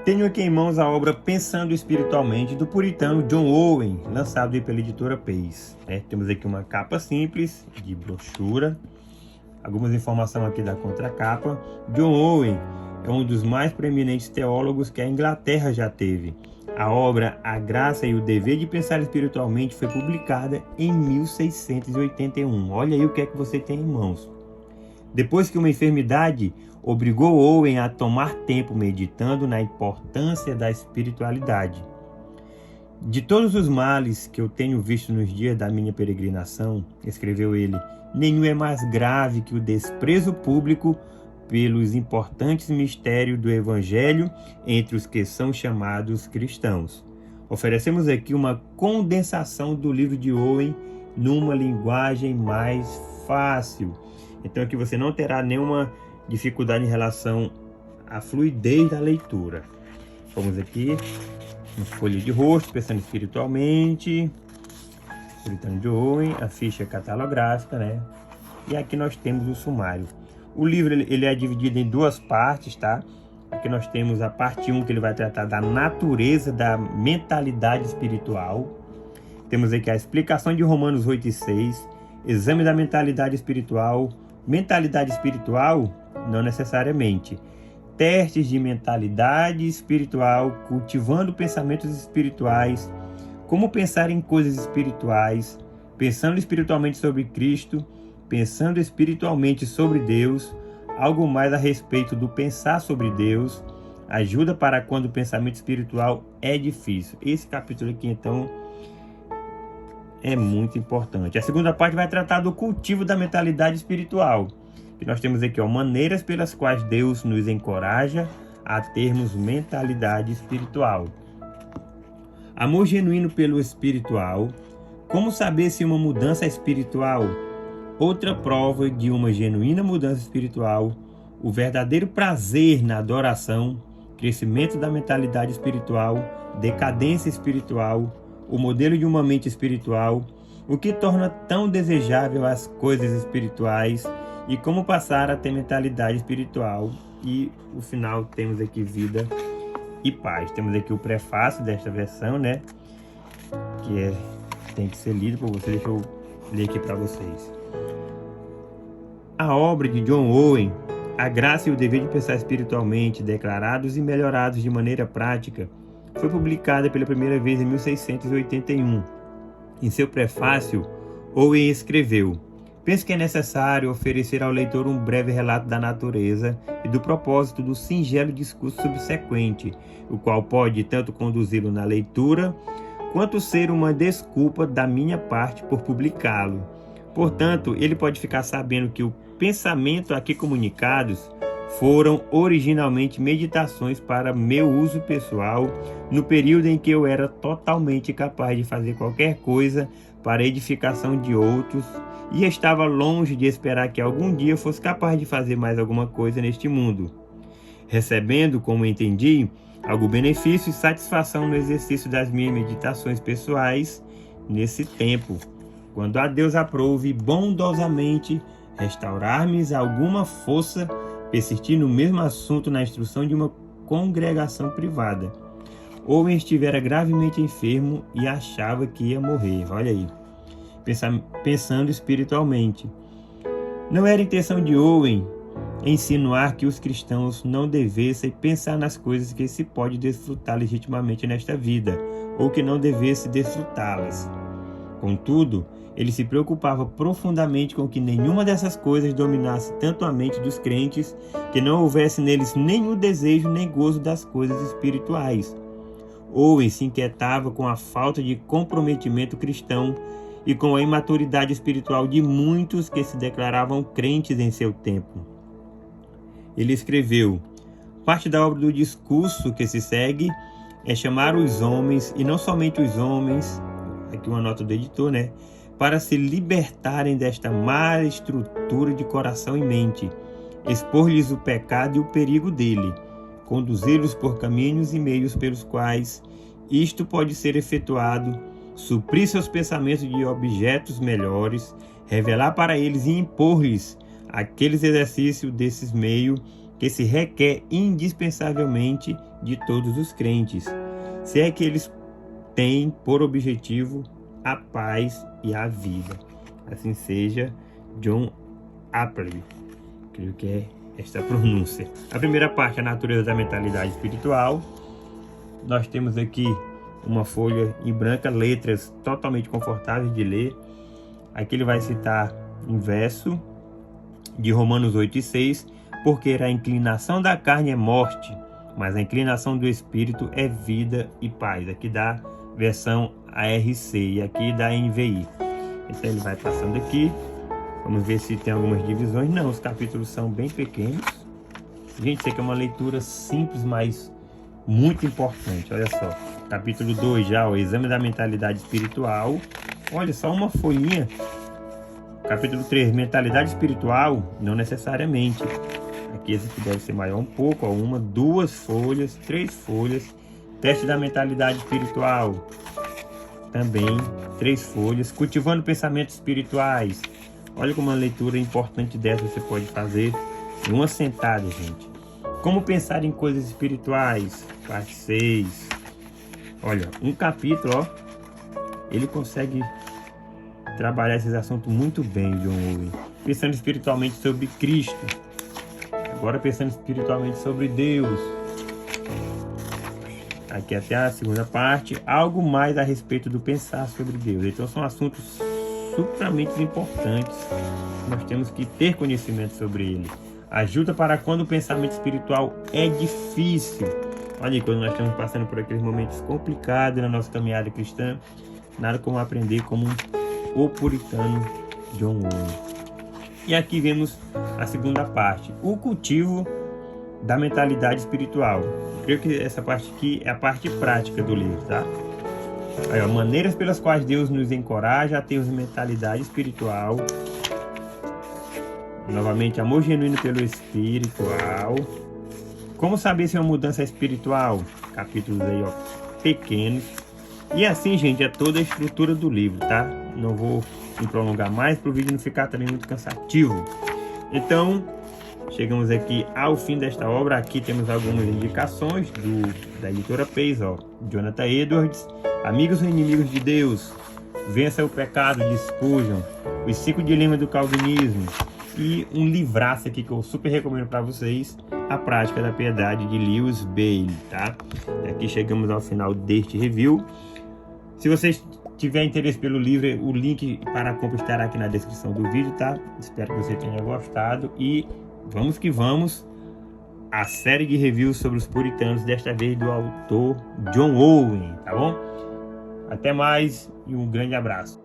Tenho aqui em mãos a obra Pensando Espiritualmente, do puritano John Owen, lançado pela editora Pace. Temos aqui uma capa simples, de brochura, algumas informações aqui da contracapa. John Owen é um dos mais preeminentes teólogos que a Inglaterra já teve. A obra A Graça e o Dever de Pensar Espiritualmente foi publicada em 1681. Olha aí o que é que você tem em mãos. Depois que uma enfermidade obrigou Owen a tomar tempo meditando na importância da espiritualidade. De todos os males que eu tenho visto nos dias da minha peregrinação, escreveu ele, nenhum é mais grave que o desprezo público pelos importantes mistérios do Evangelho entre os que são chamados cristãos. Oferecemos aqui uma condensação do livro de Owen numa linguagem mais fácil. Então aqui você não terá nenhuma dificuldade em relação à fluidez da leitura. Vamos aqui, uma folha de rosto, Pensando Espiritualmente, puritano de Owen, a ficha catalográfica, né? E aqui nós temos o sumário. O livro ele é dividido em duas partes, tá? Aqui nós temos a parte 1, que ele vai tratar da natureza da mentalidade espiritual. Temos aqui a explicação de Romanos 8:6, exame da mentalidade espiritual. Mentalidade espiritual, não necessariamente. Testes de mentalidade espiritual, cultivando pensamentos espirituais, como pensar em coisas espirituais, pensando espiritualmente sobre Cristo, pensando espiritualmente sobre Deus, algo mais a respeito do pensar sobre Deus, ajuda para quando o pensamento espiritual é difícil. Esse capítulo aqui, então, é muito importante. A segunda parte vai tratar do cultivo da mentalidade espiritual. E nós temos aqui, maneiras pelas quais Deus nos encoraja a termos mentalidade espiritual. Amor genuíno pelo espiritual. Como saber se uma mudança é espiritual? Outra prova de uma genuína mudança espiritual. O verdadeiro prazer na adoração. Crescimento da mentalidade espiritual. Decadência espiritual. O modelo de uma mente espiritual, o que torna tão desejável as coisas espirituais e como passar a ter mentalidade espiritual. E no final temos aqui vida e paz. Temos aqui o prefácio desta versão, né? Que tem que ser lido por vocês. Deixa eu ler aqui para vocês. A obra de John Owen, A Graça e o Dever de Pensar Espiritualmente, declarados e melhorados de maneira prática, foi publicada pela primeira vez em 1681. Em seu prefácio, Owen escreveu: penso que é necessário oferecer ao leitor um breve relato da natureza e do propósito do singelo discurso subsequente, o qual pode tanto conduzi-lo na leitura, quanto ser uma desculpa da minha parte por publicá-lo. Portanto, ele pode ficar sabendo que o pensamento aqui comunicados foram originalmente meditações para meu uso pessoal, no período em que eu era totalmente capaz de fazer qualquer coisa para a edificação de outros e estava longe de esperar que algum dia fosse capaz de fazer mais alguma coisa neste mundo, recebendo, como entendi, algum benefício e satisfação no exercício das minhas meditações pessoais nesse tempo, quando a Deus aprove bondosamente restaurar-me alguma força, persistir no mesmo assunto na instrução de uma congregação privada. Owen estivera gravemente enfermo e achava que ia morrer. Olha aí, pensando espiritualmente. Não era intenção de Owen insinuar que os cristãos não devessem pensar nas coisas que se pode desfrutar legitimamente nesta vida, ou que não devesse desfrutá-las. Contudo, ele se preocupava profundamente com que nenhuma dessas coisas dominasse tanto a mente dos crentes, que não houvesse neles nenhum desejo nem gozo das coisas espirituais. Owen se inquietava com a falta de comprometimento cristão e com a imaturidade espiritual de muitos que se declaravam crentes em seu tempo. Ele escreveu: parte da obra do discurso que se segue é chamar os homens, e não somente os homens, aqui uma nota do editor, né, para se libertarem desta má estrutura de coração e mente, expor-lhes o pecado e o perigo dele, conduzi-los por caminhos e meios pelos quais isto pode ser efetuado, suprir seus pensamentos de objetos melhores, revelar para eles e impor-lhes aqueles exercícios desses meios que se requer indispensavelmente de todos os crentes, se é que eles têm por objetivo a paz e a vida. Assim seja. John Appice, creio que é esta a pronúncia. A primeira parte, a natureza da mentalidade espiritual. Nós temos aqui uma folha em branca, letras totalmente confortáveis de ler. Aqui ele vai citar um verso de Romanos 8:6, porque a inclinação da carne é morte, mas a inclinação do espírito é vida e paz. Aqui dá versão ARC e aqui dá NVI. Então ele vai passando aqui. Vamos ver se tem algumas divisões. Não, os capítulos são bem pequenos. Gente, isso aqui é uma leitura simples, mas muito importante. Olha só, capítulo 2 já, o exame da mentalidade espiritual. Olha, só uma folhinha. Capítulo 3, mentalidade espiritual, não necessariamente. Aqui esse aqui deve ser maior um pouco, ó, 1, 2 folhas, 3 folhas. Teste da mentalidade espiritual, também 3 folhas. Cultivando pensamentos espirituais. Olha como uma leitura importante dessa você pode fazer em uma sentada, gente. Como pensar em coisas espirituais, parte 6. Olha, um capítulo, ó, ele consegue trabalhar esses assuntos muito bem, John Owen. Pensando espiritualmente sobre Cristo. Agora pensando espiritualmente sobre Deus. Aqui até a segunda parte, algo mais a respeito do pensar sobre Deus. Então são assuntos supramente importantes. Nós temos que ter conhecimento sobre ele. Ajuda para quando o pensamento espiritual é difícil. Olha aí, quando nós estamos passando por aqueles momentos complicados na nossa caminhada cristã, nada como aprender como o puritano John Owen. E aqui vemos a segunda parte, o cultivo da mentalidade espiritual. Eu creio que essa parte aqui é a parte prática do livro, tá? Aí, ó, maneiras pelas quais Deus nos encoraja a termos mentalidade espiritual. Novamente, amor genuíno pelo espiritual. Como saber se é uma mudança espiritual? Capítulos aí, ó, pequenos. E assim, gente, é toda a estrutura do livro, tá? Não vou me prolongar mais para o vídeo não ficar também muito cansativo. Então, chegamos aqui ao fim desta obra. Aqui temos algumas indicações da editora Pace, ó. Jonathan Edwards, Amigos ou Inimigos de Deus, Vença o Pecado, de Spurgeon, Os 5 Dilemas do Calvinismo e um livraço aqui que eu super recomendo para vocês, A Prática da Piedade, de Lewis Bailey, tá? E aqui chegamos ao final deste review. Se vocês tiverem interesse pelo livro, o link para compra estará aqui na descrição do vídeo, tá? Espero que você tenha gostado e vamos que vamos. A série de reviews sobre os puritanos, desta vez do autor John Owen, tá bom? Até mais e um grande abraço.